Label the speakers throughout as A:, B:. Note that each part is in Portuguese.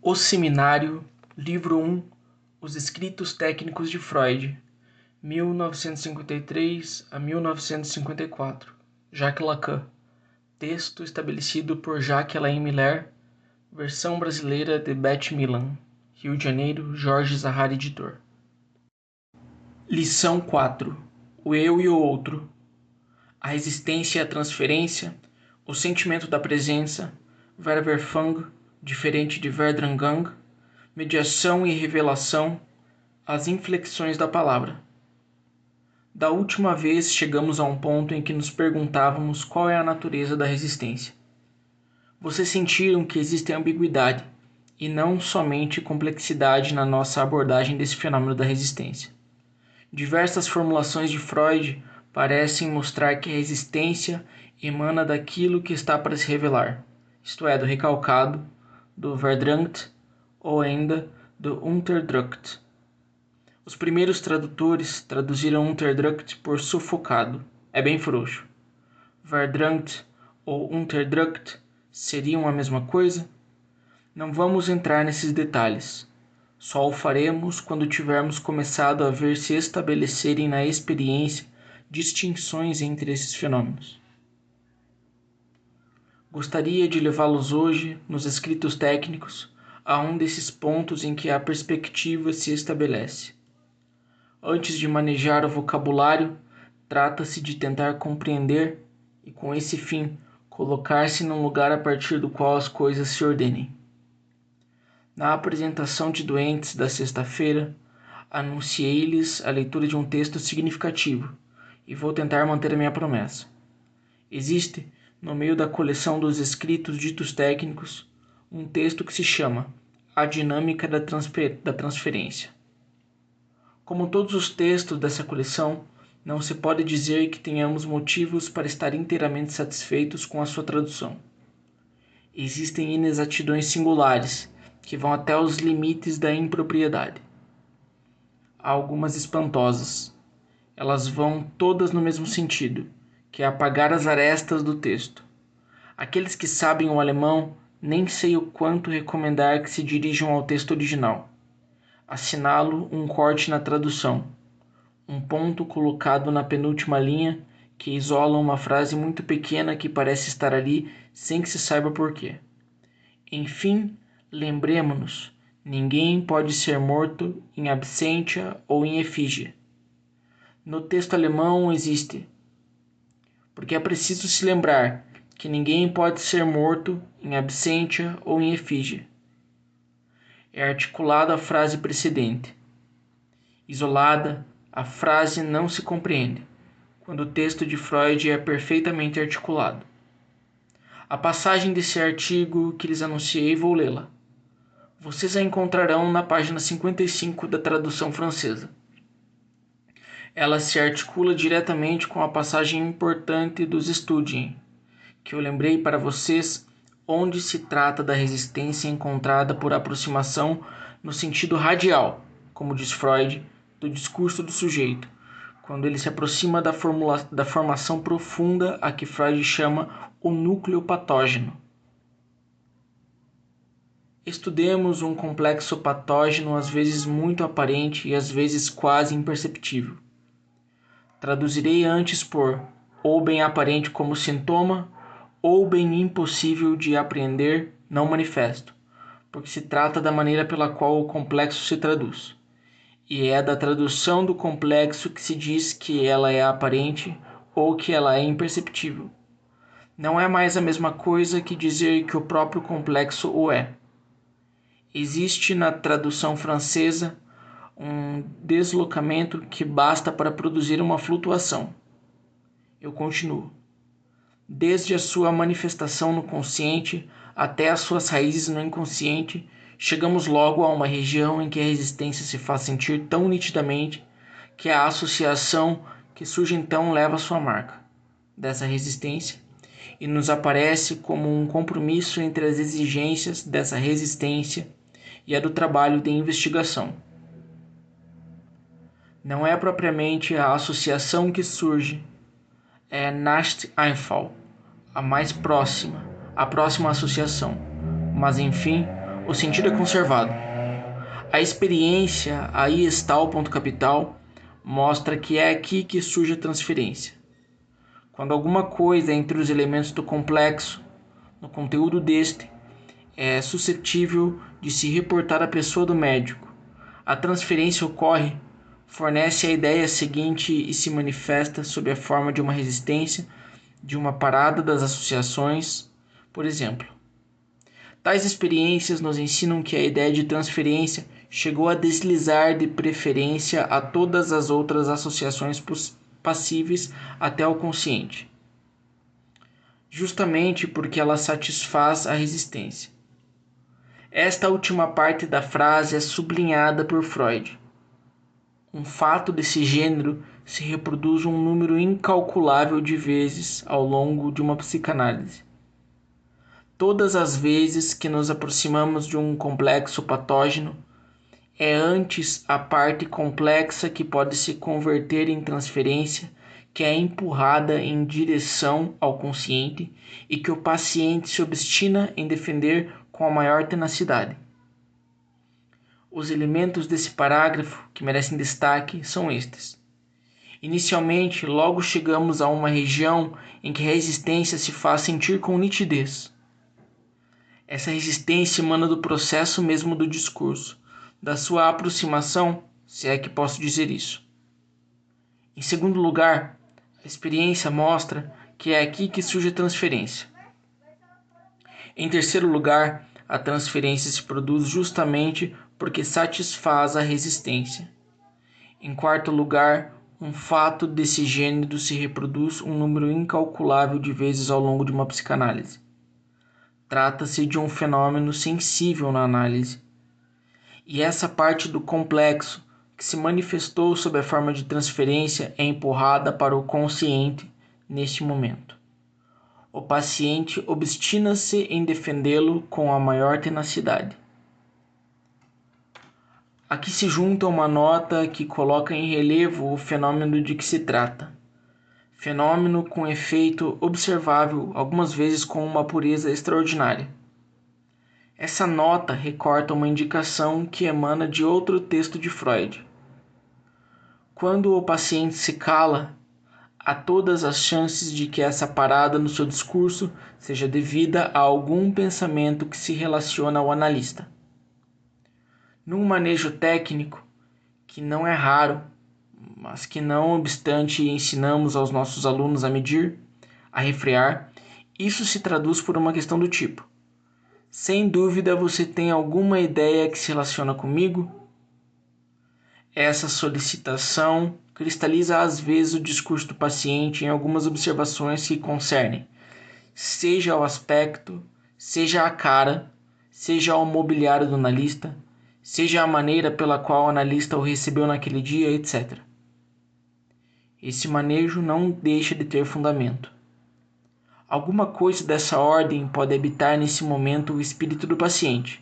A: O Seminário, Livro 1, Os Escritos Técnicos de Freud, 1953 a 1954, Jacques Lacan. Texto estabelecido por Jacques-Alain Miller, versão brasileira de Beth Milan, Rio de Janeiro, Jorge Zahar, editor. Lição 4. O eu e o outro. A resistência e a transferência, o sentimento da presença, Verwerfung, diferente de Verdrängung, mediação e revelação, as inflexões da palavra. Da última vez chegamos a um ponto em que nos perguntávamos qual é a natureza da resistência. Vocês sentiram que existe ambiguidade, e não somente complexidade na nossa abordagem desse fenômeno da resistência. Diversas formulações de Freud parecem mostrar que a resistência emana daquilo que está para se revelar, isto é, do recalcado, do Verdrängt ou ainda do Unterdrückt. Os primeiros tradutores traduziram Unterdrückt por sufocado. É bem frouxo. Verdrängt ou Unterdrückt seriam a mesma coisa? Não vamos entrar nesses detalhes. Só o faremos quando tivermos começado a ver se estabelecerem na experiência distinções entre esses fenômenos. Gostaria de levá-los hoje, nos escritos técnicos, a um desses pontos em que a perspectiva se estabelece. Antes de manejar o vocabulário, trata-se de tentar compreender e, com esse fim, colocar-se num lugar a partir do qual as coisas se ordenem. Na apresentação de doentes da sexta-feira, anunciei-lhes a leitura de um texto significativo e vou tentar manter a minha promessa. Existe, no meio da coleção dos escritos ditos técnicos, um texto que se chama A Dinâmica da Transferência. Como todos os textos dessa coleção, não se pode dizer que tenhamos motivos para estar inteiramente satisfeitos com a sua tradução. Existem inexatidões singulares, que vão até os limites da impropriedade. Há algumas espantosas. Elas vão todas no mesmo sentido, que é apagar as arestas do texto. Aqueles que sabem o alemão, nem sei o quanto recomendar que se dirijam ao texto original. Assinalo um corte na tradução, um ponto colocado na penúltima linha que isola uma frase muito pequena que parece estar ali sem que se saiba porquê. Enfim, lembremo-nos, ninguém pode ser morto em absentia ou em efígie. No texto alemão existe, porque é preciso se lembrar que ninguém pode ser morto em absentia ou em efígie. É articulada a frase precedente. Isolada, a frase não se compreende, quando o texto de Freud é perfeitamente articulado. A passagem desse artigo que lhes anunciei vou lê-la. Vocês a encontrarão na página 55 da tradução francesa. Ela se articula diretamente com a passagem importante dos Studien, que eu lembrei para vocês, onde se trata da resistência encontrada por aproximação no sentido radial, como diz Freud, do discurso do sujeito, quando ele se aproxima da formação profunda a que Freud chama o núcleo patógeno. Estudemos um complexo patógeno às vezes muito aparente e às vezes quase imperceptível. Traduzirei antes por ou bem aparente como sintoma, ou bem impossível de apreender, não manifesto, porque se trata da maneira pela qual o complexo se traduz. E é da tradução do complexo que se diz que ela é aparente ou que ela é imperceptível. Não é mais a mesma coisa que dizer que o próprio complexo o é. Existe na tradução francesa um deslocamento que basta para produzir uma flutuação. Eu continuo. Desde a sua manifestação no consciente até as suas raízes no inconsciente, chegamos logo a uma região em que a resistência se faz sentir tão nitidamente que a associação que surge então leva sua marca dessa resistência e nos aparece como um compromisso entre as exigências dessa resistência e a do trabalho de investigação. Não é propriamente a associação que surge, é Nacht-Einfall, a mais próxima, a próxima associação, mas enfim, O sentido é conservado. A experiência, aí está o ponto capital, mostra que é aqui que surge a transferência. Quando alguma coisa entre os elementos do complexo, no conteúdo deste, é suscetível de se reportar à pessoa do médico, a transferência ocorre, fornece a ideia seguinte e se manifesta sob a forma de uma resistência, de uma parada das associações, por exemplo. Tais experiências nos ensinam que a ideia de transferência chegou a deslizar de preferência a todas as outras associações passíveis até o consciente, justamente porque ela satisfaz a resistência. Esta última parte da frase é sublinhada por Freud. Um fato desse gênero se reproduz um número incalculável de vezes ao longo de uma psicanálise. Todas as vezes que nos aproximamos de um complexo patógeno, é antes a parte complexa que pode se converter em transferência, que é empurrada em direção ao consciente e que o paciente se obstina em defender com a maior tenacidade. Os elementos desse parágrafo que merecem destaque são estes. Inicialmente, logo chegamos a uma região em que a resistência se faz sentir com nitidez. Essa resistência emana do processo mesmo do discurso, da sua aproximação, se é que posso dizer isso. Em segundo lugar, a experiência mostra que é aqui que surge a transferência. Em terceiro lugar, a transferência se produz justamente porque satisfaz a resistência. Em quarto lugar, um fato desse gênero se reproduz um número incalculável de vezes ao longo de uma psicanálise. Trata-se de um fenômeno sensível na análise. E essa parte do complexo, que se manifestou sob a forma de transferência, é empurrada para o consciente neste momento. O paciente obstina-se em defendê-lo com a maior tenacidade. Aqui se junta uma nota que coloca em relevo o fenômeno de que se trata. Fenômeno com efeito observável, algumas vezes com uma pureza extraordinária. Essa nota recorta uma indicação que emana de outro texto de Freud. Quando o paciente se cala, há todas as chances de que essa parada no seu discurso seja devida a algum pensamento que se relaciona ao analista. Num manejo técnico, que não é raro, mas que não obstante ensinamos aos nossos alunos a medir, a refrear, isso se traduz por uma questão do tipo: sem dúvida você tem alguma ideia que se relaciona comigo? Essa solicitação cristaliza às vezes o discurso do paciente em algumas observações que concernem, seja ao aspecto, seja à cara, seja ao mobiliário do analista, seja a maneira pela qual o analista o recebeu naquele dia, etc. Esse manejo não deixa de ter fundamento. Alguma coisa dessa ordem pode habitar nesse momento o espírito do paciente,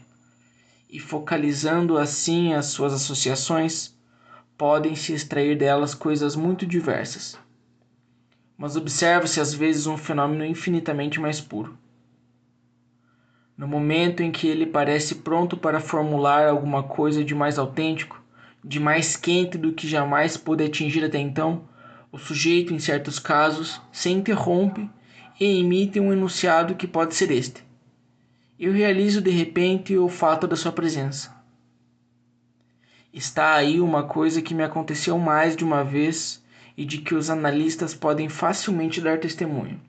A: e focalizando assim as suas associações, podem-se extrair delas coisas muito diversas. Mas observa-se às vezes um fenômeno infinitamente mais puro. No momento em que ele parece pronto para formular alguma coisa de mais autêntico, de mais quente do que jamais pôde atingir até então, o sujeito, em certos casos, se interrompe e emite um enunciado que pode ser este: eu realizo de repente o fato da sua presença. Está aí uma coisa que me aconteceu mais de uma vez e de que os analistas podem facilmente dar testemunho.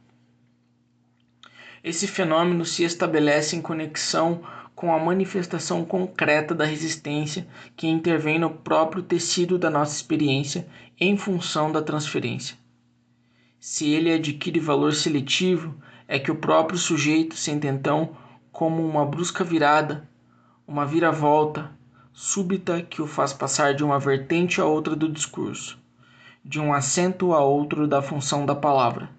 A: Esse fenômeno se estabelece em conexão com a manifestação concreta da resistência que intervém no próprio tecido da nossa experiência em função da transferência. Se ele adquire valor seletivo, é que o próprio sujeito sente então como uma brusca virada, uma viravolta súbita que o faz passar de uma vertente a outra do discurso, de um acento a outro da função da palavra.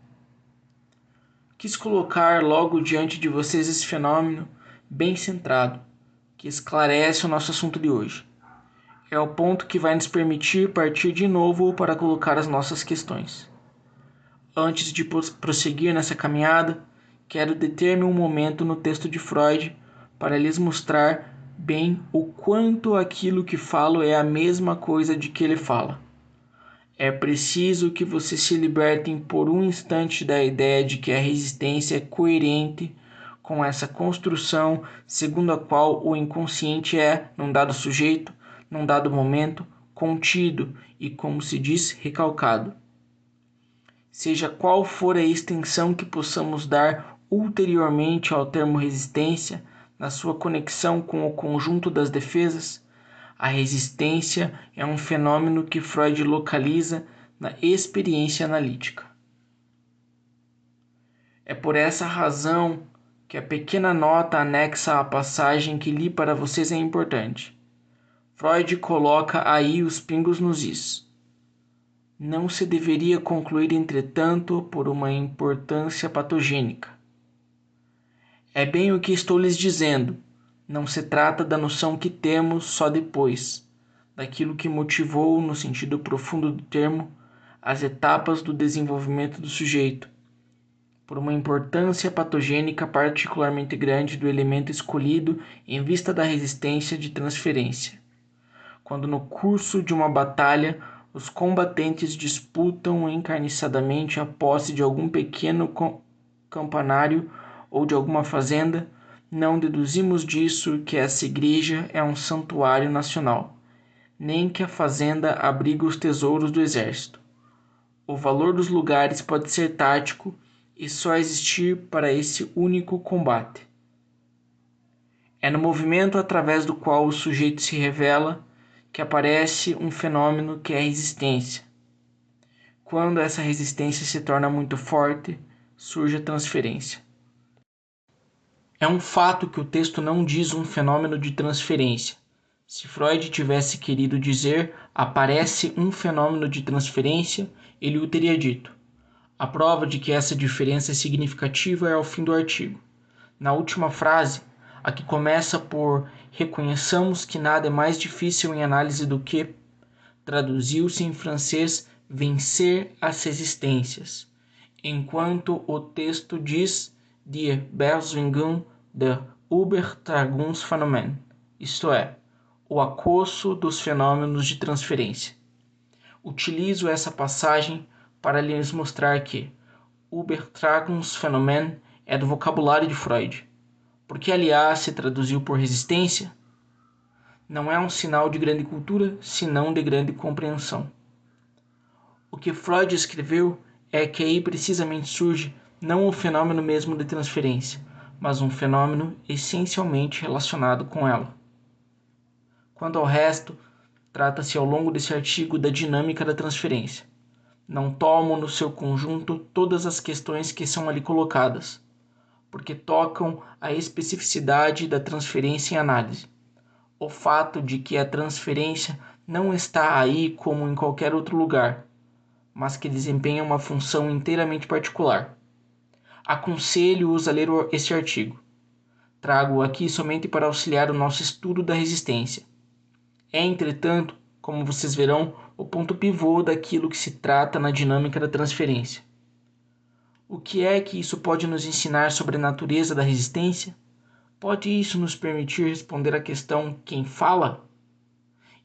A: Quis colocar logo diante de vocês esse fenômeno bem centrado, que esclarece o nosso assunto de hoje. É o ponto que vai nos permitir partir de novo para colocar as nossas questões. Antes de prosseguir nessa caminhada, quero deter-me um momento no texto de Freud para lhes mostrar bem o quanto aquilo que falo é a mesma coisa de que ele fala. É preciso que vocês se libertem por um instante da ideia de que a resistência é coerente com essa construção segundo a qual o inconsciente é, num dado sujeito, num dado momento, contido e, como se diz, recalcado. Seja qual for a extensão que possamos dar ulteriormente ao termo resistência, na sua conexão com o conjunto das defesas, a resistência é um fenômeno que Freud localiza na experiência analítica. É por essa razão que a pequena nota anexa à passagem que li para vocês é importante. Freud coloca aí os pingos nos is. Não se deveria concluir, entretanto, por uma importância patogênica. É bem o que estou lhes dizendo. Não se trata da noção que temos só depois, daquilo que motivou, no sentido profundo do termo, as etapas do desenvolvimento do sujeito, por uma importância patogênica particularmente grande do elemento escolhido em vista da resistência de transferência. Quando no curso de uma batalha os combatentes disputam encarniçadamente a posse de algum pequeno campanário ou de alguma fazenda, não deduzimos disso que essa igreja é um santuário nacional, nem que a fazenda abriga os tesouros do exército. O valor dos lugares pode ser tático e só existir para esse único combate. É no movimento através do qual o sujeito se revela que aparece um fenômeno que é a resistência. Quando essa resistência se torna muito forte, surge a transferência. É um fato que o texto não diz um fenômeno de transferência. Se Freud tivesse querido dizer aparece um fenômeno de transferência, ele o teria dito. A prova de que essa diferença é significativa é ao fim do artigo. Na última frase, a que começa por reconheçamos que nada é mais difícil em análise do que, traduziu-se em francês vencer as resistências, enquanto o texto diz die Beschwingung der Übertragungsphänomen, isto é, o acosso dos fenômenos de transferência. Utilizo essa passagem para lhes mostrar que Übertragungsphänomen é do vocabulário de Freud, porque aliás se traduziu por resistência. Não é um sinal de grande cultura, senão de grande compreensão. O que Freud escreveu é que aí precisamente surge não o fenômeno mesmo de transferência, mas um fenômeno essencialmente relacionado com ela. Quanto ao resto, trata-se ao longo desse artigo da dinâmica da transferência. Não tomo no seu conjunto todas as questões que são ali colocadas, porque tocam a especificidade da transferência em análise. O fato de que a transferência não está aí como em qualquer outro lugar, mas que desempenha uma função inteiramente particular. Aconselho-os a ler este artigo. Trago-o aqui somente para auxiliar o nosso estudo da resistência. É, entretanto, como vocês verão, o ponto pivô daquilo que se trata na dinâmica da transferência. O que é que isso pode nos ensinar sobre a natureza da resistência? Pode isso nos permitir responder à questão quem fala?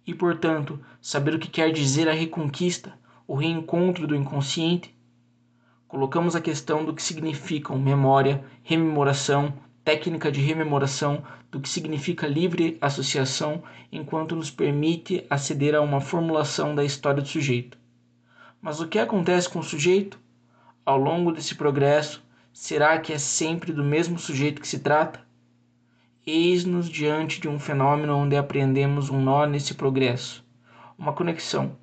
A: E, portanto, saber o que quer dizer a reconquista, o reencontro do inconsciente? Colocamos a questão do que significam memória, rememoração, técnica de rememoração, do que significa livre associação, enquanto nos permite aceder a uma formulação da história do sujeito. Mas o que acontece com o sujeito? Ao longo desse progresso, será que é sempre do mesmo sujeito que se trata? Eis-nos diante de um fenômeno onde apreendemos um nó nesse progresso, uma conexão,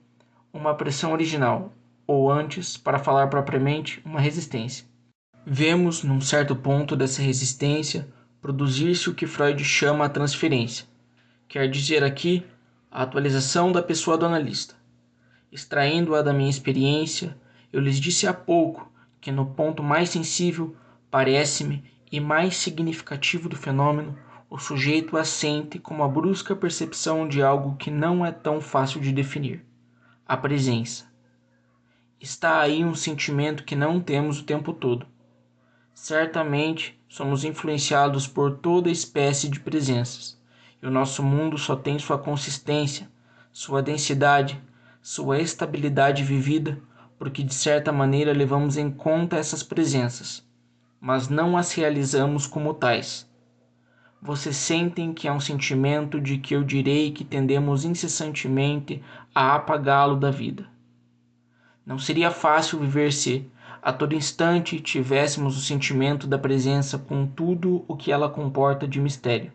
A: uma pressão original, ou antes, para falar propriamente, uma resistência. Vemos, num certo ponto dessa resistência, produzir-se o que Freud chama a transferência, quer dizer aqui, a atualização da pessoa do analista. Extraindo-a da minha experiência, eu lhes disse há pouco que no ponto mais sensível, parece-me, e mais significativo do fenômeno, o sujeito assente com uma brusca percepção de algo que não é tão fácil de definir: a presença. Está aí um sentimento que não temos o tempo todo. Certamente somos influenciados por toda espécie de presenças, e o nosso mundo só tem sua consistência, sua densidade, sua estabilidade vivida, porque de certa maneira levamos em conta essas presenças, mas não as realizamos como tais. Vocês sentem que há um sentimento de que eu direi que tendemos incessantemente a apagá-lo da vida. Não seria fácil viver se, a todo instante, tivéssemos o sentimento da presença com tudo o que ela comporta de mistério.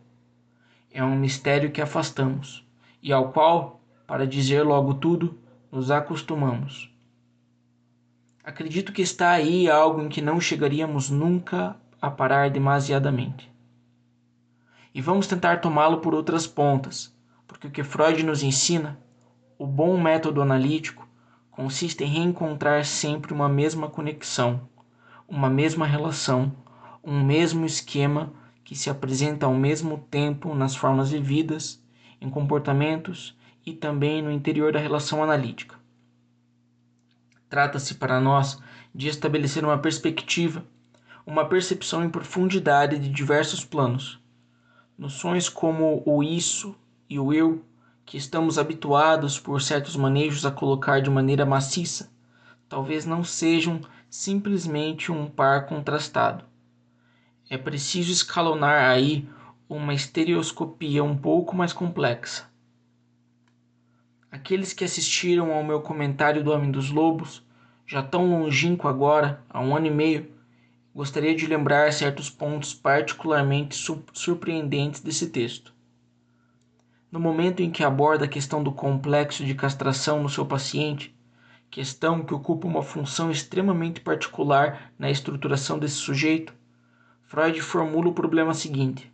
A: É um mistério que afastamos, e ao qual, para dizer logo tudo, nos acostumamos. Acredito que está aí algo em que não chegaríamos nunca a parar demasiadamente. E vamos tentar tomá-lo por outras pontas, porque o que Freud nos ensina, o bom método analítico, consiste em reencontrar sempre uma mesma conexão, uma mesma relação, um mesmo esquema que se apresenta ao mesmo tempo nas formas vividas, em comportamentos e também no interior da relação analítica. Trata-se para nós de estabelecer uma perspectiva, uma percepção em profundidade de diversos planos. Noções como o isso e o eu, que estamos habituados por certos manejos a colocar de maneira maciça, talvez não sejam simplesmente um par contrastado. É preciso escalonar aí uma estereoscopia um pouco mais complexa. Aqueles que assistiram ao meu comentário do Homem dos Lobos, já tão longínquo agora, há 1 ano e meio, gostaria de lembrar certos pontos particularmente surpreendentes desse texto. No momento em que aborda a questão do complexo de castração no seu paciente, questão que ocupa uma função extremamente particular na estruturação desse sujeito, Freud formula o problema seguinte: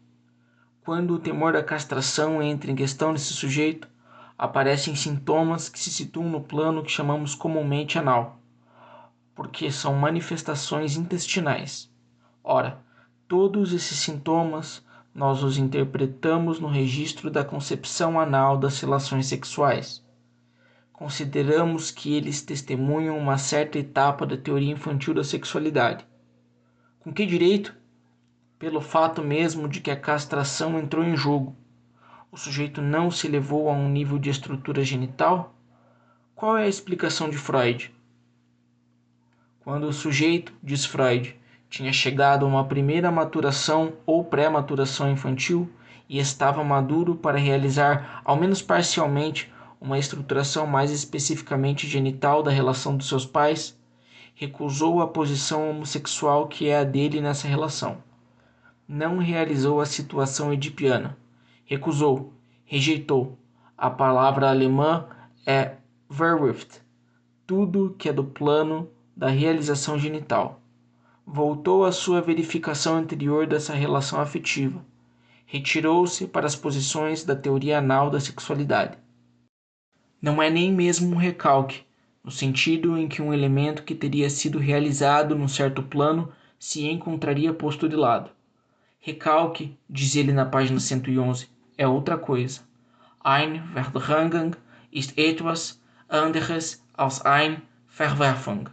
A: quando o temor da castração entra em questão nesse sujeito, aparecem sintomas que se situam no plano que chamamos comumente anal, porque são manifestações intestinais. Ora, todos esses sintomas nós os interpretamos no registro da concepção anal das relações sexuais. Consideramos que eles testemunham uma certa etapa da teoria infantil da sexualidade. Com que direito? Pelo fato mesmo de que a castração entrou em jogo. O sujeito não se elevou a um nível de estrutura genital? Qual é a explicação de Freud? Quando o sujeito, diz Freud, tinha chegado a uma primeira maturação ou pré-maturação infantil e estava maduro para realizar, ao menos parcialmente, uma estruturação mais especificamente genital da relação dos seus pais, recusou a posição homossexual que é a dele nessa relação. Não realizou a situação edipiana. Recusou, rejeitou. A palavra alemã é verwirft, tudo que é do plano da realização genital. Voltou à sua verificação anterior dessa relação afetiva. Retirou-se para as posições da teoria anal da sexualidade. Não é nem mesmo um recalque, no sentido em que um elemento que teria sido realizado num certo plano se encontraria posto de lado. Recalque, diz ele na página 111, é outra coisa. Ein Verdrängung ist etwas anderes als ein Verwerfung.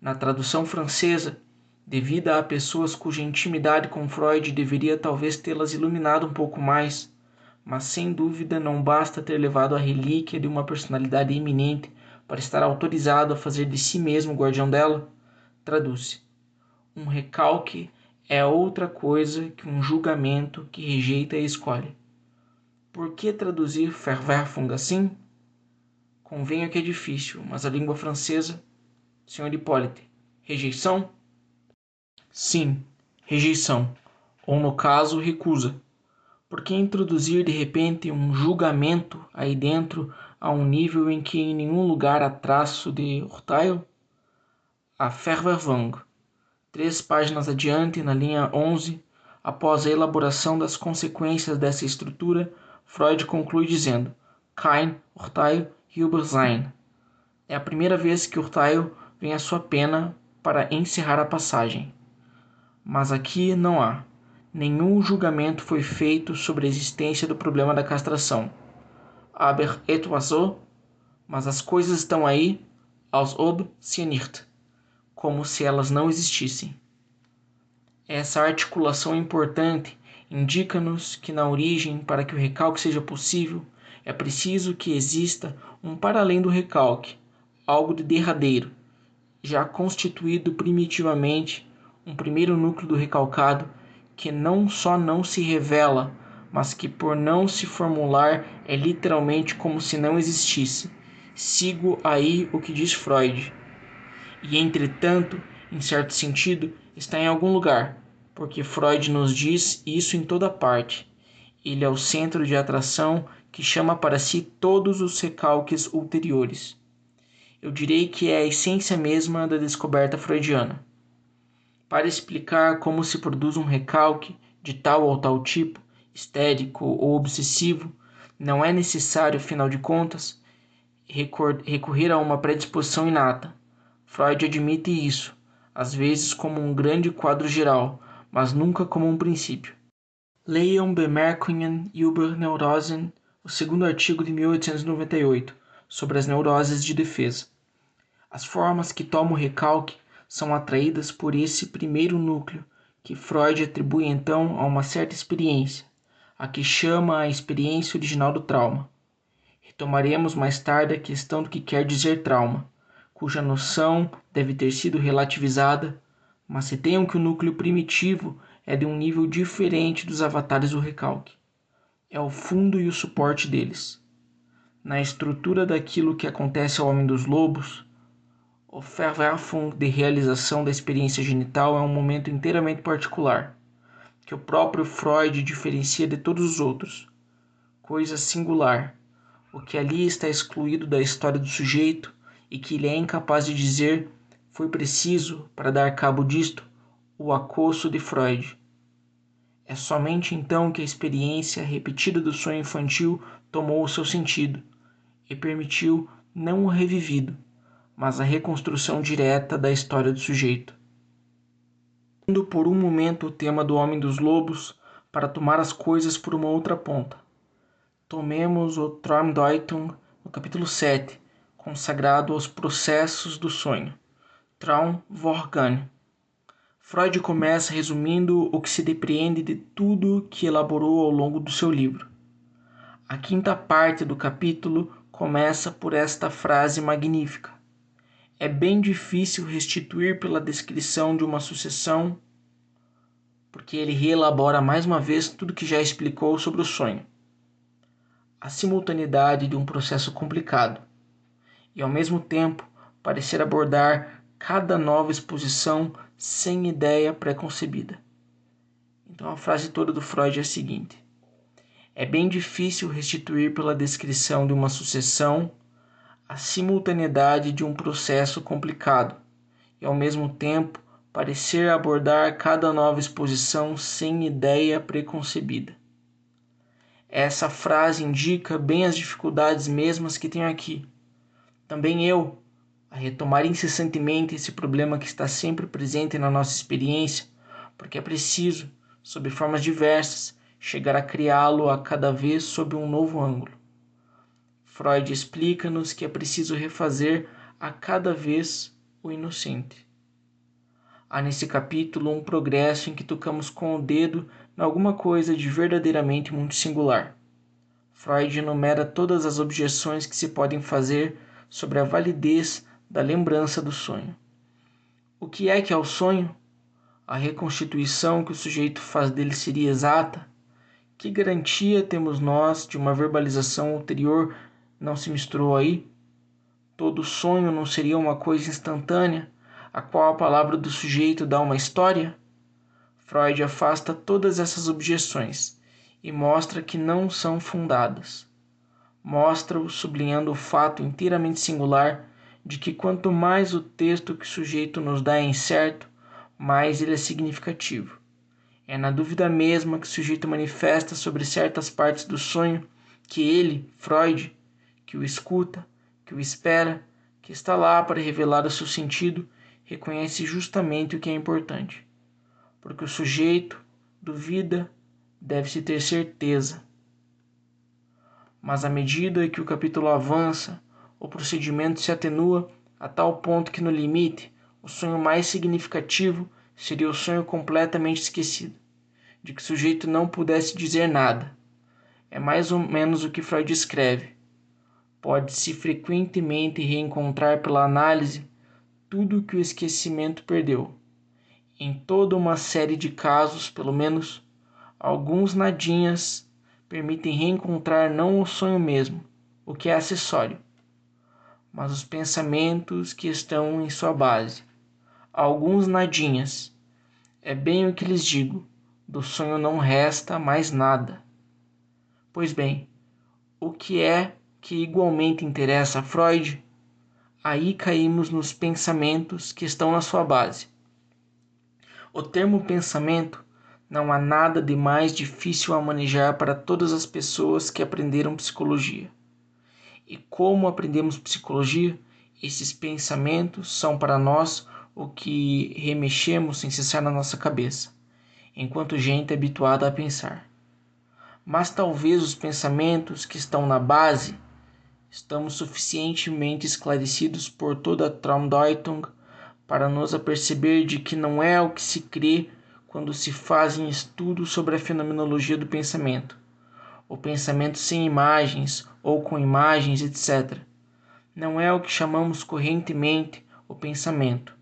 A: Na tradução francesa, devida a pessoas cuja intimidade com Freud deveria talvez tê-las iluminado um pouco mais, mas sem dúvida não basta ter levado a relíquia de uma personalidade eminente para estar autorizado a fazer de si mesmo o guardião dela, traduz-se. Um recalque é outra coisa que um julgamento que rejeita e escolhe. Por que traduzir Verwerfung assim? Convenho que é difícil, mas a língua francesa, Sr. Hippolyte, rejeição? Sim, rejeição, ou no caso, recusa. Por que introduzir de repente um julgamento aí dentro a um nível em que em nenhum lugar há traço de Urteil? A Verwerfung. 3 páginas adiante, na linha 11, após a elaboração das consequências dessa estrutura, Freud conclui dizendo: Kein Urteil über sein. É a primeira vez que Urteil vem à sua pena para encerrar a passagem. Mas aqui não há. Nenhum julgamento foi feito sobre a existência do problema da castração. Aber etwas so, mas as coisas estão aí, als ob sie nicht, como se elas não existissem. Essa articulação importante indica-nos que na origem, para que o recalque seja possível, é preciso que exista um para além do recalque, algo de derradeiro, já constituído primitivamente, um primeiro núcleo do recalcado, que não só não se revela, mas que por não se formular é literalmente como se não existisse. Sigo aí o que diz Freud. E entretanto, em certo sentido, está em algum lugar, porque Freud nos diz isso em toda parte. Ele é o centro de atração que chama para si todos os recalques ulteriores. Eu direi que é a essência mesma da descoberta freudiana. Para explicar como se produz um recalque de tal ou tal tipo, histérico ou obsessivo, não é necessário, afinal de contas, recorrer a uma predisposição inata. Freud admite isso, às vezes como um grande quadro geral, mas nunca como um princípio. Leiam Bemerkungen über Neurosen, o segundo artigo de 1898, sobre as neuroses de defesa. As formas que tomam o recalque são atraídas por esse primeiro núcleo, que Freud atribui então a uma certa experiência, a que chama a experiência original do trauma. Retomaremos mais tarde a questão do que quer dizer trauma, cuja noção deve ter sido relativizada, mas se tenham que o núcleo primitivo é de um nível diferente dos avatares do recalque. É o fundo e o suporte deles. Na estrutura daquilo que acontece ao homem dos lobos, o Verwerfung de realização da experiência genital é um momento inteiramente particular, que o próprio Freud diferencia de todos os outros. Coisa singular, o que ali está excluído da história do sujeito e que ele é incapaz de dizer, foi preciso, para dar cabo disto, o acosso de Freud. É somente então que a experiência repetida do sonho infantil tomou o seu sentido e permitiu não o revivido, mas a reconstrução direta da história do sujeito. Indo por um momento o tema do Homem dos Lobos para tomar as coisas por uma outra ponta. Tomemos o Traumdeutung no capítulo 7, consagrado aos processos do sonho, Traumvorgane. Freud começa resumindo o que se depreende de tudo que elaborou ao longo do seu livro. A quinta parte do capítulo começa por esta frase magnífica. É bem difícil restituir pela descrição de uma sucessão, porque ele reelabora mais uma vez tudo que já explicou sobre o sonho. A simultaneidade de um processo complicado, e ao mesmo tempo parecer abordar cada nova exposição sem ideia pré-concebida. Então a frase toda do Freud é a seguinte: é bem difícil restituir pela descrição de uma sucessão a simultaneidade de um processo complicado e, ao mesmo tempo, parecer abordar cada nova exposição sem ideia preconcebida. Essa frase indica bem as dificuldades mesmas que tenho aqui. Também eu, a retomar incessantemente esse problema que está sempre presente na nossa experiência, porque é preciso, sob formas diversas, chegar a criá-lo a cada vez sob um novo ângulo. Freud explica-nos que é preciso refazer a cada vez o inocente. Há nesse capítulo um progresso em que tocamos com o dedo em alguma coisa de verdadeiramente muito singular. Freud enumera todas as objeções que se podem fazer sobre a validez da lembrança do sonho. O que é o sonho? A reconstituição que o sujeito faz dele seria exata? Que garantia temos nós de uma verbalização ulterior não se misturou aí? Todo sonho não seria uma coisa instantânea, a qual a palavra do sujeito dá uma história? Freud afasta todas essas objeções e mostra que não são fundadas. Mostra-o sublinhando o fato inteiramente singular de que quanto mais o texto que o sujeito nos dá é incerto, mais ele é significativo. É na dúvida mesma que o sujeito manifesta sobre certas partes do sonho que ele, Freud, que o escuta, que o espera, que está lá para revelar o seu sentido, reconhece justamente o que é importante. Porque o sujeito duvida, deve-se ter certeza. Mas à medida que o capítulo avança, o procedimento se atenua a tal ponto que no limite, o sonho mais significativo seria o sonho completamente esquecido, de que o sujeito não pudesse dizer nada. É mais ou menos o que Freud escreve. Pode-se frequentemente reencontrar pela análise tudo o que o esquecimento perdeu. Em toda uma série de casos, pelo menos, alguns nadinhas permitem reencontrar não o sonho mesmo, o que é acessório, mas os pensamentos que estão em sua base. Alguns nadinhas, é bem o que lhes digo, do sonho não resta mais nada. Pois bem, o que é que igualmente interessa a Freud? Aí caímos nos pensamentos que estão na sua base. O termo pensamento não há nada de mais difícil a manejar para todas as pessoas que aprenderam psicologia. E como aprendemos psicologia, esses pensamentos são para nós o que remexemos sem cessar na nossa cabeça, enquanto gente habituada a pensar. Mas talvez os pensamentos que estão na base estamos suficientemente esclarecidos por toda a Traumdeutung para nos aperceber de que não é o que se crê quando se fazem estudos sobre a fenomenologia do pensamento, o pensamento sem imagens ou com imagens, etc. Não é o que chamamos correntemente o pensamento,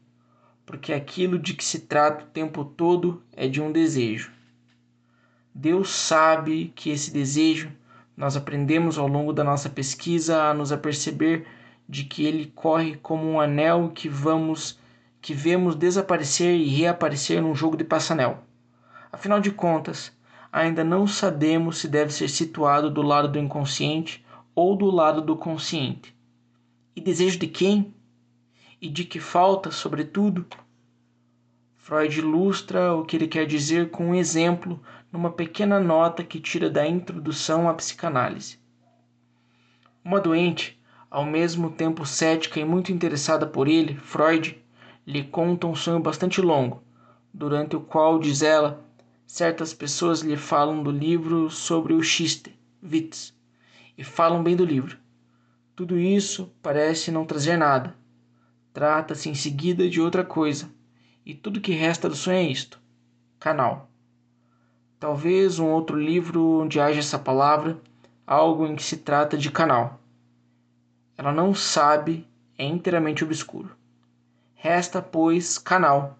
A: porque aquilo de que se trata o tempo todo é de um desejo. Deus sabe que esse desejo, nós aprendemos ao longo da nossa pesquisa a nos aperceber de que ele corre como um anel que vemos desaparecer e reaparecer num jogo de passanel. Afinal de contas, ainda não sabemos se deve ser situado do lado do inconsciente ou do lado do consciente. E desejo de quem? E de que falta, sobretudo? Freud ilustra o que ele quer dizer com um exemplo numa pequena nota que tira da introdução à psicanálise. Uma doente, ao mesmo tempo cética e muito interessada por ele, Freud, lhe conta um sonho bastante longo, durante o qual, diz ela, certas pessoas lhe falam do livro sobre o Schiste, Witz, e falam bem do livro. Tudo isso parece não trazer nada. Trata-se em seguida de outra coisa, e tudo que resta do sonho é isto: canal. Talvez um outro livro onde haja essa palavra, algo em que se trata de canal. Ela não sabe, é inteiramente obscuro. Resta, pois, canal,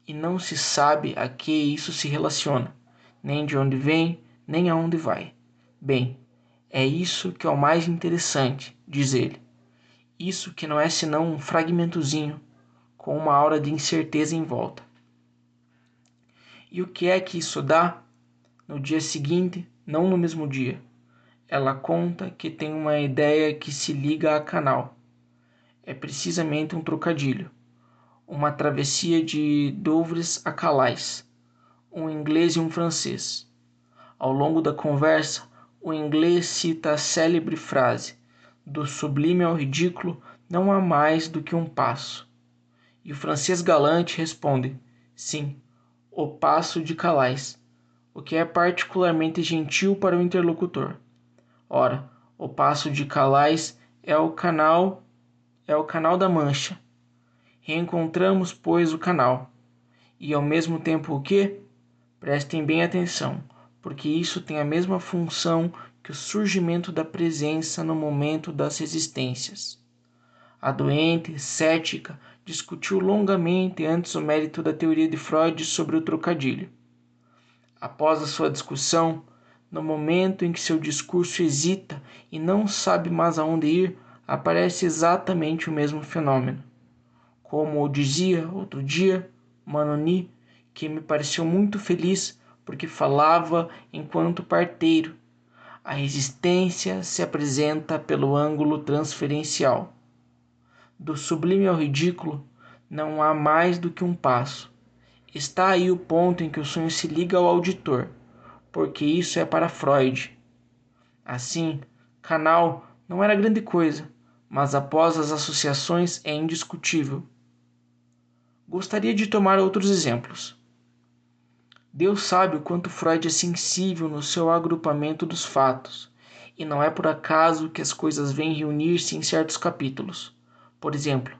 A: e não se sabe a que isso se relaciona, nem de onde vem, nem aonde vai. Bem, é isso que é o mais interessante, diz ele. Isso que não é senão um fragmentozinho, com uma aura de incerteza em volta. E o que é que isso dá? No dia seguinte, não no mesmo dia, ela conta que tem uma ideia que se liga a canal. É precisamente um trocadilho, uma travessia de Douvres a Calais, um inglês e um francês. Ao longo da conversa, o inglês cita a célebre frase: do sublime ao ridículo não há mais do que um passo. E o francês galante responde: sim, o passo de Calais, o que é particularmente gentil para o interlocutor. Ora, o passo de Calais é o canal da Mancha. Reencontramos, pois, o canal. E ao mesmo tempo o quê? Prestem bem atenção, porque isso tem a mesma função que o surgimento da presença no momento das resistências. A doente, cética, discutiu longamente antes o mérito da teoria de Freud sobre o trocadilho. Após a sua discussão, no momento em que seu discurso hesita e não sabe mais aonde ir, aparece exatamente o mesmo fenômeno. Como o dizia outro dia Manoni, que me pareceu muito feliz porque falava enquanto parteiro, a resistência se apresenta pelo ângulo transferencial. Do sublime ao ridículo não há mais do que um passo. Está aí o ponto em que o sonho se liga ao auditor, porque isso é para Freud. Assim, canal não era grande coisa, mas após as associações é indiscutível. Gostaria de tomar outros exemplos. Deus sabe o quanto Freud é sensível no seu agrupamento dos fatos, e não é por acaso que as coisas vêm reunir-se em certos capítulos. Por exemplo,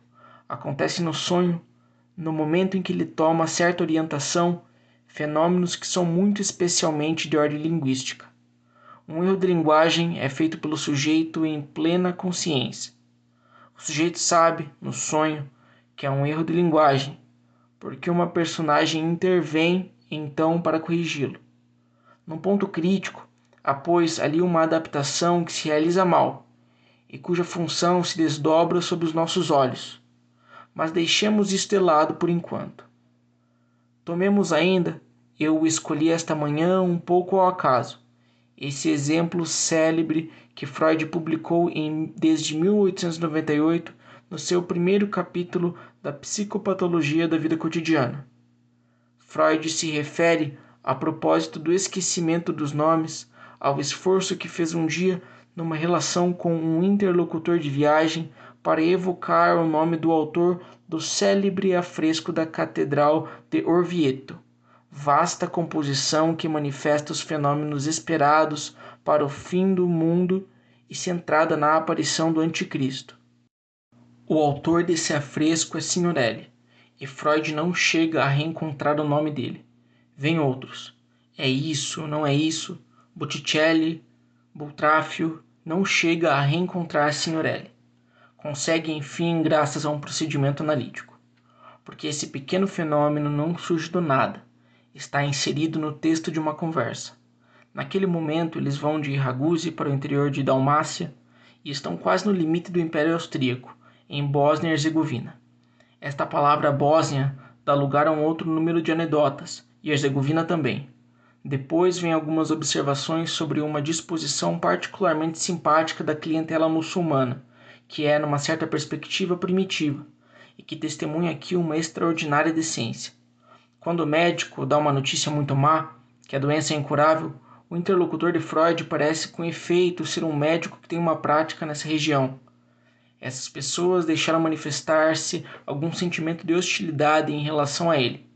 A: acontece no sonho, no momento em que ele toma certa orientação, fenômenos que são muito especialmente de ordem linguística. Um erro de linguagem é feito pelo sujeito em plena consciência. O sujeito sabe, no sonho, que é um erro de linguagem, porque uma personagem intervém então para corrigi-lo. Num ponto crítico, há pois ali uma adaptação que se realiza mal, e cuja função se desdobra sob os nossos olhos. Mas deixemos isto de lado por enquanto. Tomemos ainda, eu o escolhi esta manhã um pouco ao acaso, esse exemplo célebre que Freud publicou desde 1898 no seu primeiro capítulo da Psicopatologia da Vida Cotidiana. Freud se refere, a propósito do esquecimento dos nomes, ao esforço que fez um dia numa relação com um interlocutor de viagem para evocar o nome do autor do célebre afresco da Catedral de Orvieto, vasta composição que manifesta os fenômenos esperados para o fim do mundo e centrada na aparição do Anticristo. O autor desse afresco é Signorelli, e Freud não chega a reencontrar o nome dele. Vêm outros. É isso, não é isso? Botticelli, Boltraffio, não chega a reencontrar Signorelli. Consegue, enfim, graças a um procedimento analítico. Porque esse pequeno fenômeno não surge do nada. Está inserido no texto de uma conversa. Naquele momento, eles vão de Raguse para o interior de Dalmácia e estão quase no limite do Império Austríaco, em Bósnia e Herzegovina. Esta palavra Bósnia dá lugar a um outro número de anedotas, e Herzegovina também. Depois vem algumas observações sobre uma disposição particularmente simpática da clientela muçulmana, que é, numa certa perspectiva, primitiva, e que testemunha aqui uma extraordinária decência. Quando o médico dá uma notícia muito má, que a doença é incurável, o interlocutor de Freud parece com efeito ser um médico que tem uma prática nessa região. Essas pessoas deixaram manifestar-se algum sentimento de hostilidade em relação a ele.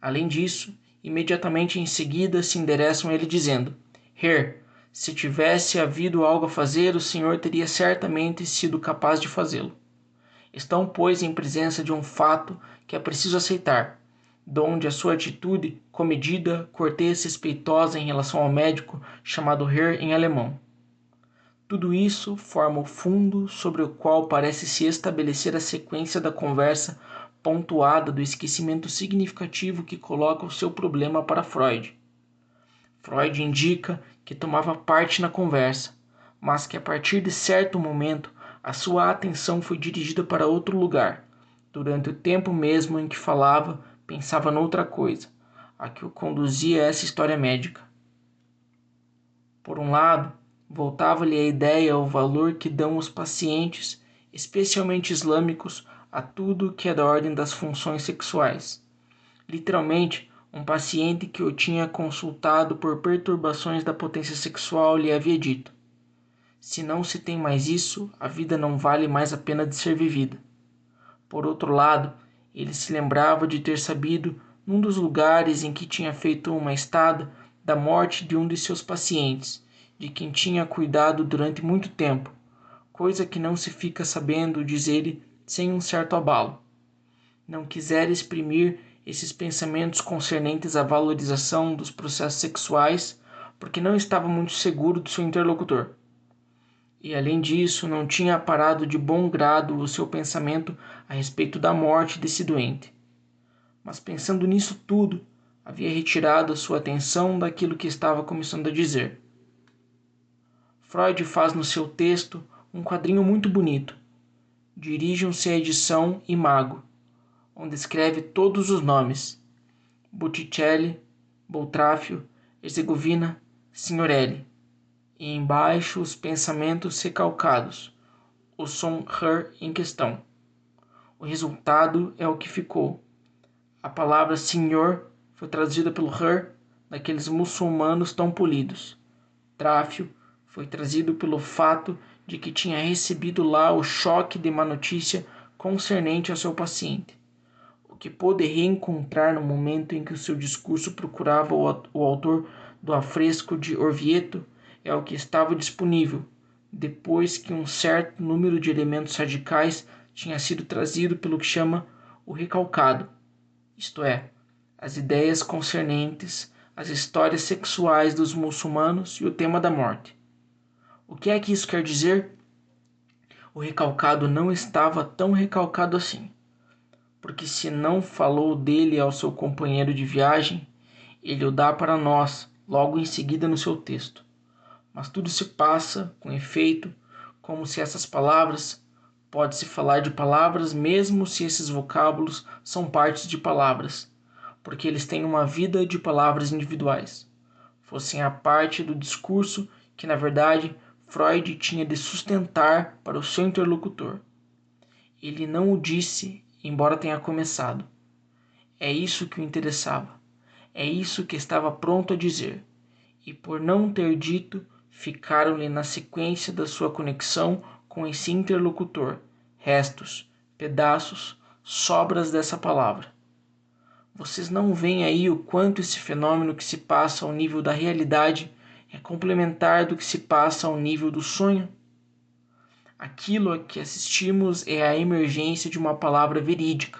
A: Além disso, imediatamente em seguida se endereçam a ele dizendo: Herr, se tivesse havido algo a fazer, o senhor teria certamente sido capaz de fazê-lo. Estão, pois, em presença de um fato que é preciso aceitar, donde a sua atitude, comedida, cortês, respeitosa em relação ao médico, chamado Herr em alemão. Tudo isso forma o fundo sobre o qual parece se estabelecer a sequência da conversa pontuada do esquecimento significativo que coloca o seu problema para Freud. Freud indica que tomava parte na conversa, mas que a partir de certo momento a sua atenção foi dirigida para outro lugar. Durante o tempo mesmo em que falava, pensava noutra coisa, a que o conduzia a essa história médica. Por um lado, voltava-lhe a ideia ao valor que dão os pacientes, especialmente islâmicos, a tudo que é da ordem das funções sexuais. Literalmente, um paciente que o tinha consultado por perturbações da potência sexual lhe havia dito: se não se tem mais isso, a vida não vale mais a pena de ser vivida. Por outro lado, ele se lembrava de ter sabido, num dos lugares em que tinha feito uma estada, da morte de um de seus pacientes, de quem tinha cuidado durante muito tempo, coisa que não se fica sabendo, diz ele, sem um certo abalo. Não quisera exprimir esses pensamentos concernentes à valorização dos processos sexuais, porque não estava muito seguro do seu interlocutor. E, além disso, não tinha aparado de bom grado o seu pensamento a respeito da morte desse doente. Mas, pensando nisso tudo, havia retirado a sua atenção daquilo que estava começando a dizer. Freud faz no seu texto um quadrinho muito bonito. Dirijam-se à edição Imago, onde escreve todos os nomes: Botticelli, Boltraffio, Herzegovina, Signorelli, e embaixo os pensamentos recalcados, o som Herr em questão. O resultado é o que ficou. A palavra senhor foi traduzida pelo Herr daqueles muçulmanos tão polidos. Tráfio foi trazido pelo fato de que tinha recebido lá o choque de má notícia concernente ao seu paciente, o que pôde reencontrar no momento em que o seu discurso procurava o autor do afresco de Orvieto é o que estava disponível, depois que um certo número de elementos radicais tinha sido trazido pelo que chama o recalcado, isto é, as ideias concernentes às histórias sexuais dos muçulmanos e o tema da morte. O que é que isso quer dizer? O recalcado não estava tão recalcado assim, porque se não falou dele ao seu companheiro de viagem, ele o dá para nós logo em seguida no seu texto. Mas tudo se passa, com efeito, como se essas palavras, pode-se falar de palavras mesmo se esses vocábulos são partes de palavras, porque eles têm uma vida de palavras individuais, fossem a parte do discurso que, na verdade, Freud tinha de sustentar para o seu interlocutor. Ele não o disse, embora tenha começado. É isso que o interessava. É isso que estava pronto a dizer. E por não ter dito, ficaram-lhe na sequência da sua conexão com esse interlocutor restos, pedaços, sobras dessa palavra. Vocês não veem aí o quanto esse fenômeno que se passa ao nível da realidade é complementar do que se passa ao nível do sonho? Aquilo a que assistimos é a emergência de uma palavra verídica.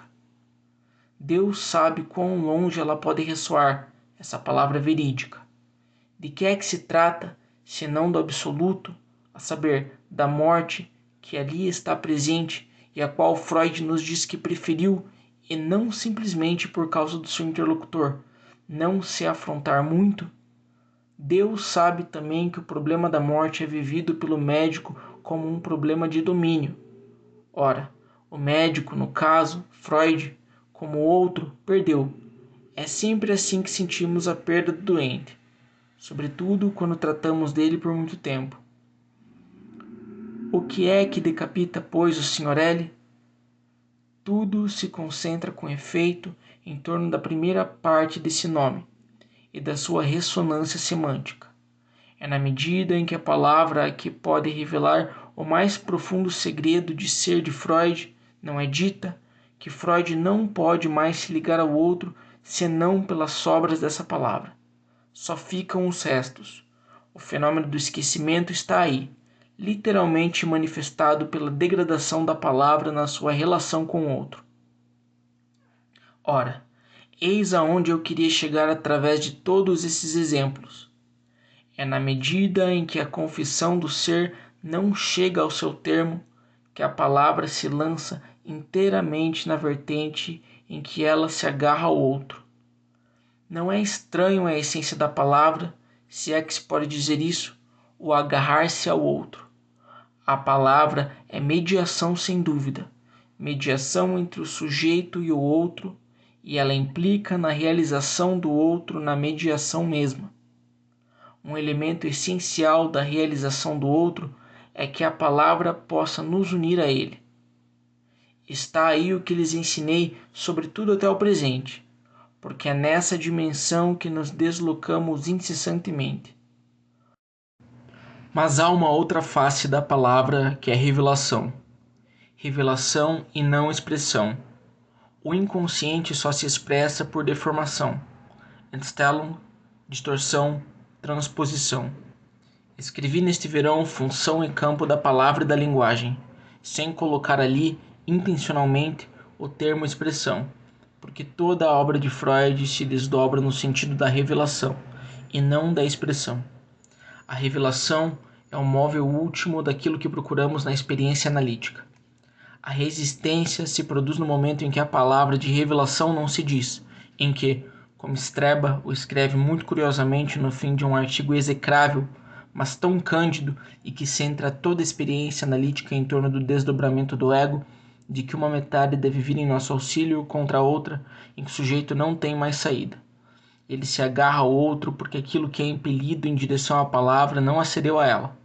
A: Deus sabe quão longe ela pode ressoar, essa palavra verídica. De que é que se trata, senão do absoluto, a saber, da morte que ali está presente e a qual Freud nos diz que preferiu, e não simplesmente por causa do seu interlocutor, não se afrontar muito? Deus sabe também que o problema da morte é vivido pelo médico como um problema de domínio. Ora, o médico, no caso, Freud, como outro, perdeu. É sempre assim que sentimos a perda do doente, sobretudo quando tratamos dele por muito tempo. O que é que decapita, pois, o Sr. L? Tudo se concentra com efeito em torno da primeira parte desse nome e da sua ressonância semântica. É na medida em que a palavra que pode revelar o mais profundo segredo de ser de Freud não é dita, que Freud não pode mais se ligar ao outro senão pelas sobras dessa palavra. Só ficam os restos. O fenômeno do esquecimento está aí, literalmente manifestado pela degradação da palavra na sua relação com o outro. Ora, eis aonde eu queria chegar através de todos esses exemplos. É na medida em que a confissão do ser não chega ao seu termo que a palavra se lança inteiramente na vertente em que ela se agarra ao outro. Não é estranho à essência da palavra, se é que se pode dizer isso, o agarrar-se ao outro. A palavra é mediação sem dúvida, mediação entre o sujeito e o outro, e ela implica na realização do outro na mediação mesma. Um elemento essencial da realização do outro é que a palavra possa nos unir a ele. Está aí o que lhes ensinei, sobretudo até o presente, porque é nessa dimensão que nos deslocamos incessantemente. Mas há uma outra face da palavra que é revelação. Revelação e não expressão. O inconsciente só se expressa por deformação, entstellung, distorção, transposição. Escrevi neste verão função e campo da palavra e da linguagem, sem colocar ali, intencionalmente, o termo expressão, porque toda a obra de Freud se desdobra no sentido da revelação, e não da expressão. A revelação é o móvel último daquilo que procuramos na experiência analítica. A resistência se produz no momento em que a palavra de revelação não se diz, em que, como Streba o escreve muito curiosamente no fim de um artigo execrável, mas tão cândido e que centra toda a experiência analítica em torno do desdobramento do ego, de que uma metade deve vir em nosso auxílio contra a outra, em que o sujeito não tem mais saída. Ele se agarra ao outro porque aquilo que é impelido em direção à palavra não acedeu a ela.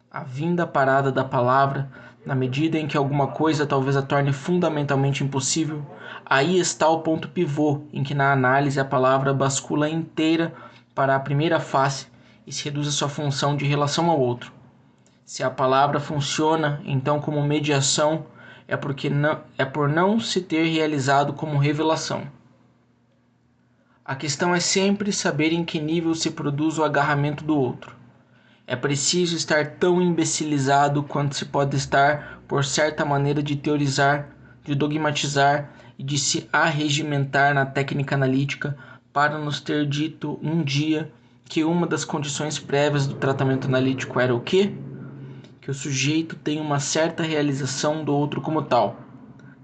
A: A vinda parada da palavra, na medida em que alguma coisa talvez a torne fundamentalmente impossível, aí está o ponto pivô em que na análise a palavra bascula inteira para a primeira face e se reduz à sua função de relação ao outro. Se a palavra funciona, então, como mediação, é por não se ter realizado como revelação. A questão é sempre saber em que nível se produz o agarramento do outro. É preciso estar tão imbecilizado quanto se pode estar por certa maneira de teorizar, de dogmatizar e de se arregimentar na técnica analítica para nos ter dito um dia que uma das condições prévias do tratamento analítico era o quê? Que o sujeito tem uma certa realização do outro como tal.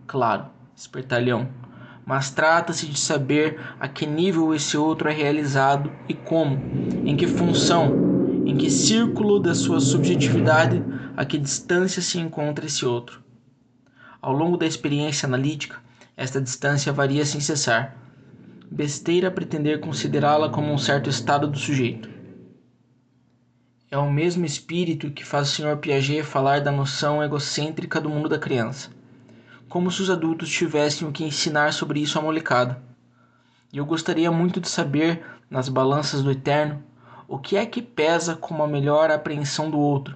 A: Claro, espertalhão, mas trata-se de saber a que nível esse outro é realizado e como, em que função, em que círculo da sua subjetividade, a que distância se encontra esse outro. Ao longo da experiência analítica, esta distância varia sem cessar. Besteira pretender considerá-la como um certo estado do sujeito. É o mesmo espírito que faz o Sr. Piaget falar da noção egocêntrica do mundo da criança, como se os adultos tivessem o que ensinar sobre isso à molecada. E eu gostaria muito de saber, nas balanças do eterno, o que é que pesa como a melhor apreensão do outro,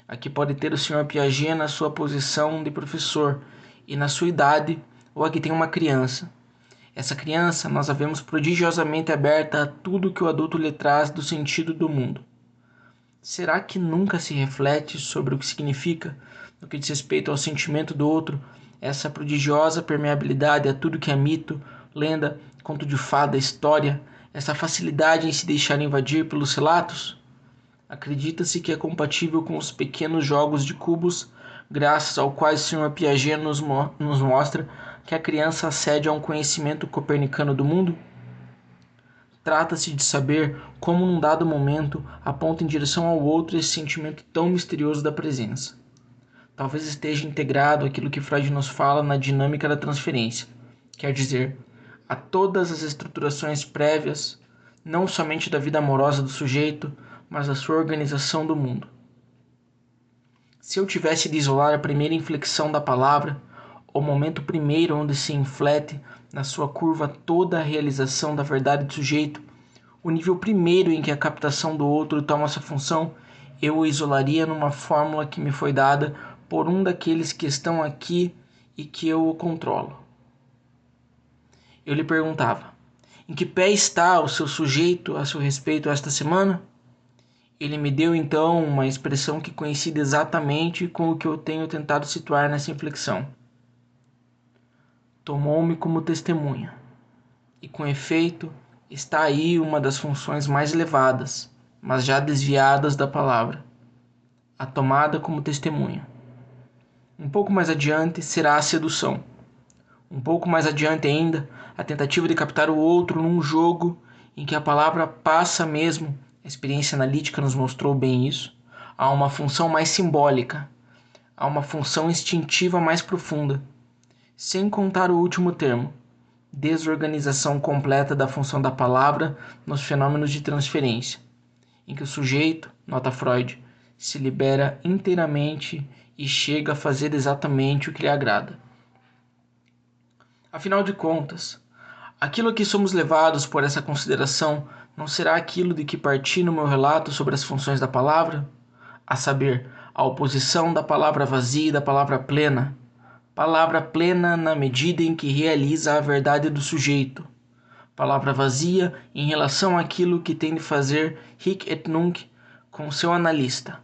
A: a que pode ter o Sr. Piaget na sua posição de professor e na sua idade, ou a que tem uma criança. Essa criança nós a vemos prodigiosamente aberta a tudo que o adulto lhe traz do sentido do mundo. Será que nunca se reflete sobre o que significa, no que diz respeito ao sentimento do outro, essa prodigiosa permeabilidade a tudo que é mito, lenda, conto de fada, história, essa facilidade em se deixar invadir pelos relatos? Acredita-se que é compatível com os pequenos jogos de cubos, graças ao quais o Sr. Piaget nos mostra que a criança acede a um conhecimento copernicano do mundo? Trata-se de saber como num dado momento aponta em direção ao outro esse sentimento tão misterioso da presença. Talvez esteja integrado aquilo que Freud nos fala na dinâmica da transferência, quer dizer, a todas as estruturações prévias, não somente da vida amorosa do sujeito, mas da sua organização do mundo. Se eu tivesse de isolar a primeira inflexão da palavra, o momento primeiro onde se inflete na sua curva toda a realização da verdade do sujeito, o nível primeiro em que a captação do outro toma essa função, eu o isolaria numa fórmula que me foi dada por um daqueles que estão aqui e que eu o controlo. Eu lhe perguntava, em que pé está o seu sujeito a seu respeito esta semana? Ele me deu então uma expressão que coincide exatamente com o que eu tenho tentado situar nessa inflexão. Tomou-me como testemunha. E com efeito, está aí uma das funções mais elevadas, mas já desviadas da palavra. A tomada como testemunha. Um pouco mais adiante será a sedução. Um pouco mais adiante ainda, a tentativa de captar o outro num jogo em que a palavra passa mesmo, a experiência analítica nos mostrou bem isso, a uma função mais simbólica, a uma função instintiva mais profunda, sem contar o último termo, desorganização completa da função da palavra nos fenômenos de transferência, em que o sujeito, nota Freud, se libera inteiramente e chega a fazer exatamente o que lhe agrada. Afinal de contas, aquilo a que somos levados por essa consideração não será aquilo de que parti no meu relato sobre as funções da palavra? A saber, a oposição da palavra vazia e da palavra plena. Palavra plena na medida em que realiza a verdade do sujeito. Palavra vazia em relação àquilo que tem de fazer hic et nunc com seu analista,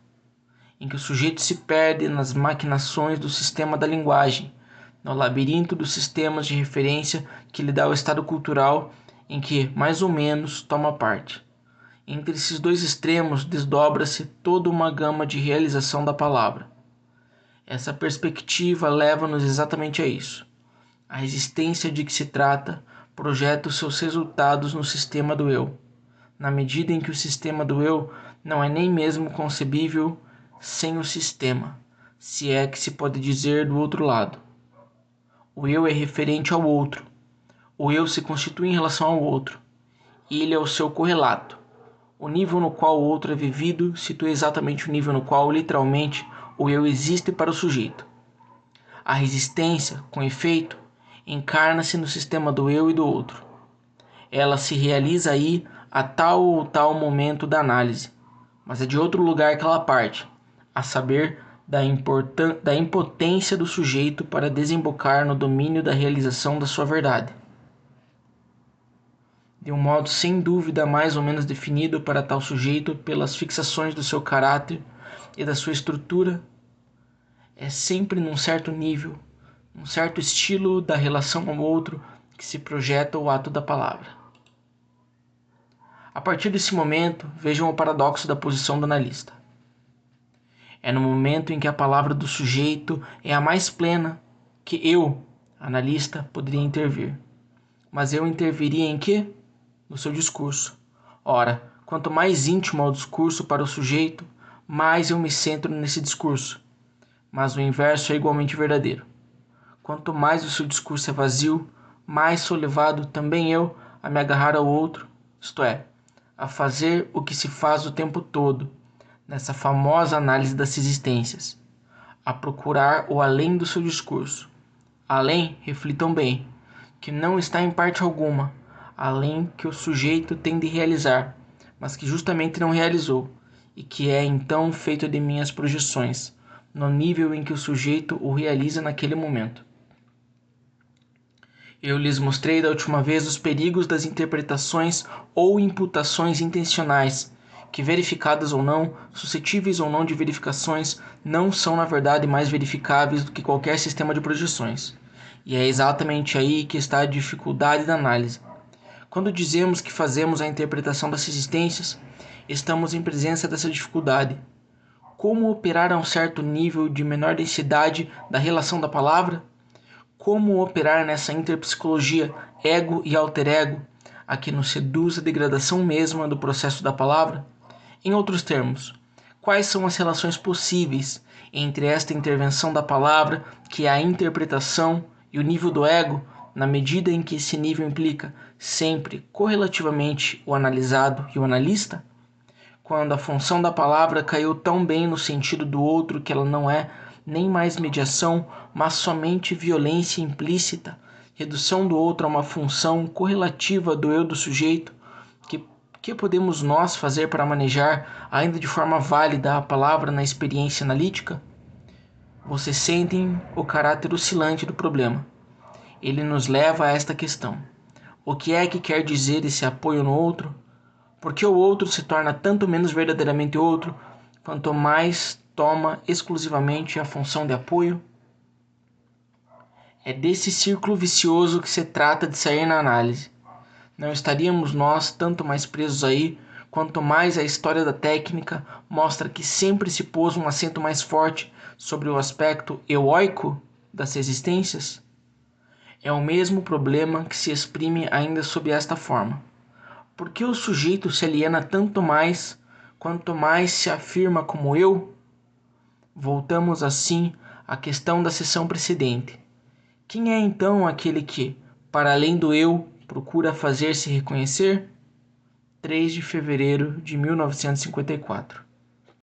A: em que o sujeito se perde nas maquinações do sistema da linguagem, no labirinto dos sistemas de referência que lhe dá o estado cultural em que, mais ou menos, toma parte. Entre esses dois extremos desdobra-se toda uma gama de realização da palavra. Essa perspectiva leva-nos exatamente a isso. A existência de que se trata projeta os seus resultados no sistema do eu, na medida em que o sistema do eu não é nem mesmo concebível sem o sistema, se é que se pode dizer do outro lado. O eu é referente ao outro. O eu se constitui em relação ao outro. Ele é o seu correlato. O nível no qual o outro é vivido situa exatamente o nível no qual, literalmente, o eu existe para o sujeito. A resistência, com efeito, encarna-se no sistema do eu e do outro. Ela se realiza aí a tal ou tal momento da análise, mas é de outro lugar que ela parte, a saber, da impotência do sujeito para desembocar no domínio da realização da sua verdade. De um modo sem dúvida mais ou menos definido para tal sujeito pelas fixações do seu caráter e da sua estrutura, é sempre num certo nível, um certo estilo da relação ao outro que se projeta o ato da palavra. A partir desse momento, vejam o paradoxo da posição do analista. É no momento em que a palavra do sujeito é a mais plena que eu, analista, poderia intervir. Mas eu interviria em quê? No seu discurso. Ora, quanto mais íntimo é o discurso para o sujeito, mais eu me centro nesse discurso. Mas o inverso é igualmente verdadeiro. Quanto mais o seu discurso é vazio, mais sou levado também eu a me agarrar ao outro, isto é, a fazer o que se faz o tempo todo, nessa famosa análise das existências, a procurar o além do seu discurso. Além, reflitam bem, que não está em parte alguma, além que o sujeito tem de realizar, mas que justamente não realizou, e que é então feito de minhas projeções, no nível em que o sujeito o realiza naquele momento. Eu lhes mostrei da última vez os perigos das interpretações ou imputações intencionais, que, verificadas ou não, suscetíveis ou não de verificações, não são na verdade mais verificáveis do que qualquer sistema de projeções. E é exatamente aí que está a dificuldade da análise. Quando dizemos que fazemos a interpretação das existências, estamos em presença dessa dificuldade. Como operar a um certo nível de menor densidade da relação da palavra? Como operar nessa interpsicologia ego e alter ego, a que nos seduz a degradação mesma do processo da palavra? Em outros termos, quais são as relações possíveis entre esta intervenção da palavra, que é a interpretação, e o nível do ego, na medida em que esse nível implica sempre correlativamente o analisado e o analista? Quando a função da palavra caiu tão bem no sentido do outro que ela não é nem mais mediação, mas somente violência implícita, redução do outro a uma função correlativa do eu do sujeito, que podemos nós fazer para manejar, ainda de forma válida, a palavra na experiência analítica? Vocês sentem o caráter oscilante do problema. Ele nos leva a esta questão. O que é que quer dizer esse apoio no outro? Porque o outro se torna tanto menos verdadeiramente outro, quanto mais toma exclusivamente a função de apoio? É desse círculo vicioso que se trata de sair na análise. Não estaríamos nós tanto mais presos aí, quanto mais a história da técnica mostra que sempre se pôs um acento mais forte sobre o aspecto eóico das existências? É o mesmo problema que se exprime ainda sob esta forma. Por que o sujeito se aliena tanto mais, quanto mais se afirma como eu? Voltamos assim à questão da sessão precedente. Quem é então aquele que, para além do eu, procura fazer-se reconhecer? 3 de fevereiro de 1954.